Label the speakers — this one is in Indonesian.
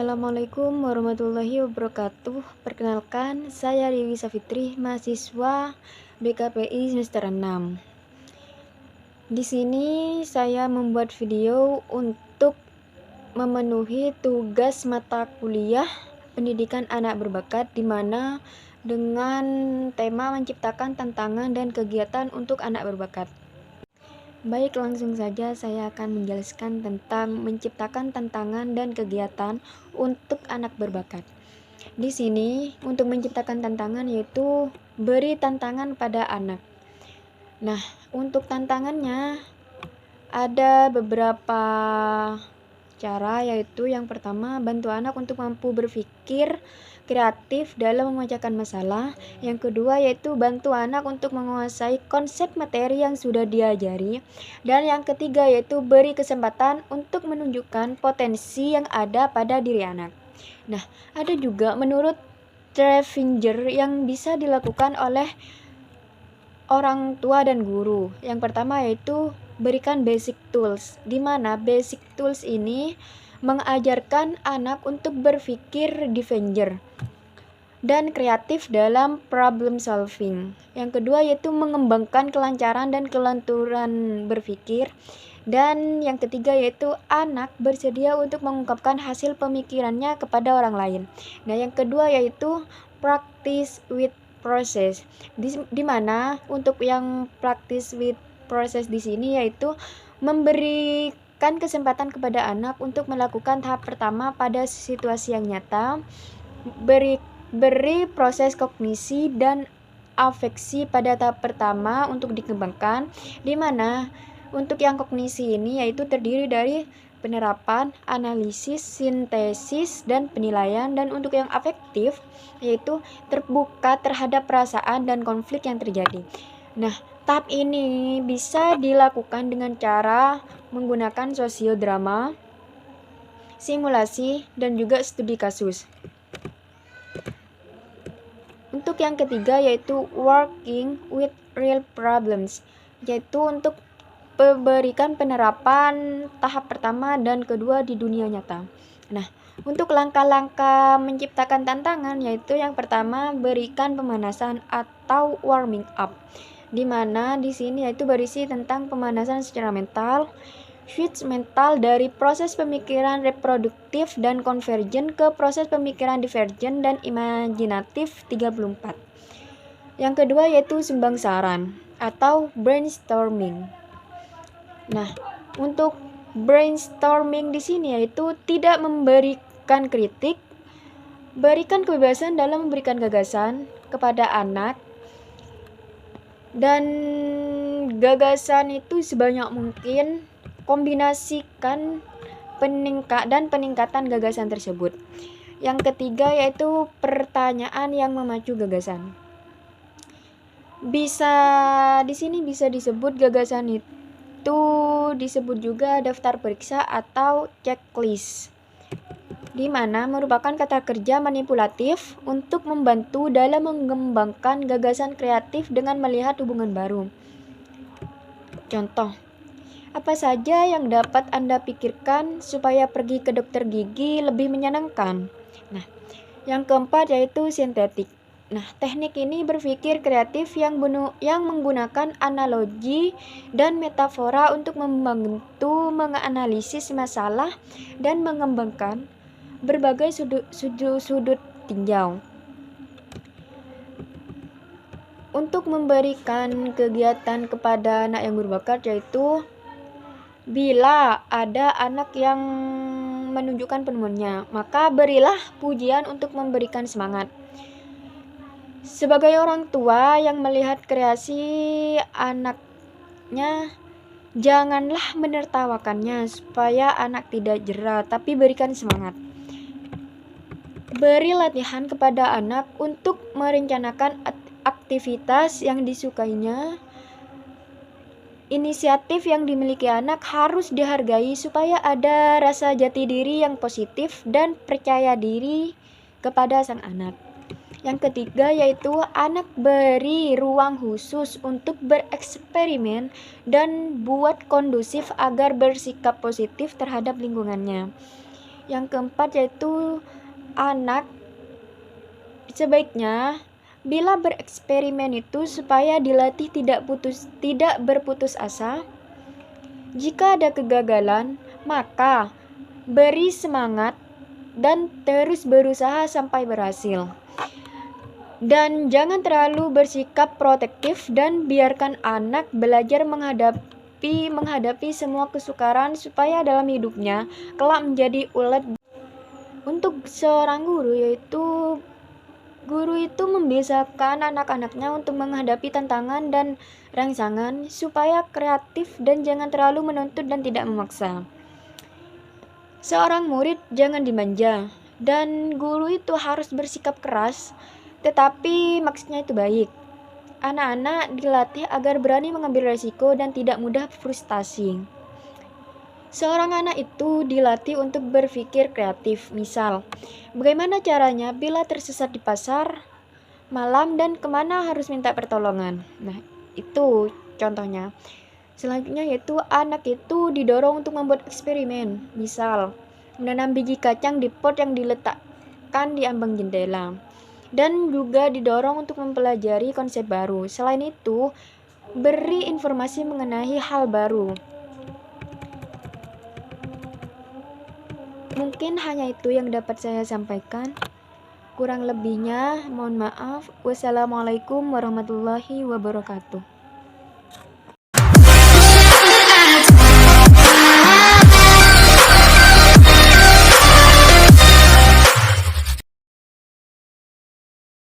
Speaker 1: Assalamualaikum warahmatullahi wabarakatuh. Perkenalkan, saya Dewi Safitri, mahasiswa BKPI semester 6. Di sini saya membuat video untuk memenuhi tugas mata kuliah pendidikan anak berbakat, di mana dengan tema menciptakan tantangan dan kegiatan untuk anak berbakat. Baik, langsung saja saya akan menjelaskan tentang menciptakan tantangan dan kegiatan untuk anak berbakat. Di sini, untuk menciptakan tantangan yaitu beri tantangan pada anak. Nah, untuk tantangannya ada beberapa cara, yaitu yang pertama, bantu anak untuk mampu berpikir kreatif dalam memecahkan masalah. Yang kedua yaitu bantu anak untuk menguasai konsep materi yang sudah diajari. Dan yang ketiga yaitu beri kesempatan untuk menunjukkan potensi yang ada pada diri anak. Nah, ada juga menurut Trevinger yang bisa dilakukan oleh orang tua dan guru. Yang pertama yaitu berikan basic tools, di mana basic tools ini mengajarkan anak untuk berpikir Avenger dan kreatif dalam problem solving. Yang kedua yaitu mengembangkan kelancaran dan kelenturan berpikir. Dan yang ketiga yaitu anak bersedia untuk mengungkapkan hasil pemikirannya kepada orang lain. Nah, yang kedua yaitu practice with process. Di mana untuk yang practice with process di sini yaitu memberikan kesempatan kepada anak untuk melakukan tahap pertama pada situasi yang nyata, beri proses kognisi dan afeksi pada tahap pertama untuk dikembangkan, di mana untuk yang kognisi ini yaitu terdiri dari penerapan, analisis, sintesis, dan penilaian. Dan untuk yang afektif yaitu terbuka terhadap perasaan dan konflik yang terjadi. Nah, tahap ini bisa dilakukan dengan cara menggunakan sosiodrama, simulasi, dan juga studi kasus. Untuk yang ketiga yaitu working with real problems, yaitu untuk memberikan penerapan tahap pertama dan kedua di dunia nyata. Nah, untuk langkah-langkah menciptakan tantangan yaitu yang pertama berikan pemanasan atau warming up, di mana di sini yaitu berisi tentang pemanasan secara mental, switch mental dari proses pemikiran reproduktif dan konvergen ke proses pemikiran divergen dan imajinatif 34. Yang kedua yaitu sumbang saran atau brainstorming. Nah, untuk brainstorming di sini yaitu tidak memberikan kritik, berikan kebebasan dalam memberikan gagasan kepada anak, dan gagasan itu sebanyak mungkin kombinasikan peningkatan gagasan tersebut. Yang ketiga yaitu pertanyaan yang memacu gagasan. Di sini bisa disebut gagasan itu disebut juga daftar periksa atau checklist, di mana merupakan kata kerja manipulatif untuk membantu dalam mengembangkan gagasan kreatif dengan melihat hubungan baru. Contoh, apa saja yang dapat Anda pikirkan supaya pergi ke dokter gigi lebih menyenangkan? Nah, yang keempat yaitu sintetik. Nah, teknik ini berpikir kreatif yang menggunakan analogi dan metafora untuk membantu menganalisis masalah dan mengembangkan berbagai sudut tinjau. Untuk memberikan kegiatan kepada anak yang berbakat yaitu bila ada anak yang menunjukkan penemuannya, maka berilah pujian untuk memberikan semangat. Sebagai orang tua yang melihat kreasi anaknya, janganlah menertawakannya supaya anak tidak jera, tapi berikan semangat. Beri latihan kepada anak untuk merencanakan aktivitas yang disukainya. Inisiatif yang dimiliki anak harus dihargai supaya ada rasa jati diri yang positif dan percaya diri kepada sang anak. Yang ketiga yaitu anak beri ruang khusus untuk bereksperimen dan buat kondusif agar bersikap positif terhadap lingkungannya. Yang keempat yaitu anak sebaiknya bila bereksperimen itu supaya dilatih tidak berputus asa. Jika ada kegagalan, maka beri semangat dan terus berusaha sampai berhasil. Dan jangan terlalu bersikap protektif dan biarkan anak belajar menghadapi semua kesukaran supaya dalam hidupnya kelak menjadi ulet. Untuk seorang guru itu membiasakan anak-anaknya untuk menghadapi tantangan dan rangsangan supaya kreatif dan jangan terlalu menuntut dan tidak memaksa. Seorang murid jangan dimanja dan guru itu harus bersikap keras, tetapi maksudnya itu baik. Anak-anak dilatih agar berani mengambil resiko dan tidak mudah frustasi. Seorang anak itu dilatih untuk berpikir kreatif. Misal, bagaimana caranya bila tersesat di pasar malam dan kemana harus minta pertolongan. Nah, itu contohnya. Selanjutnya yaitu anak itu didorong untuk membuat eksperimen. Misal, menanam biji kacang di pot yang diletakkan di ambang jendela. Dan juga didorong untuk mempelajari konsep baru. Selain itu, beri informasi mengenai hal baru. Mungkin hanya itu yang dapat saya sampaikan. Kurang lebihnya mohon maaf. Wassalamualaikum warahmatullahi wabarakatuh.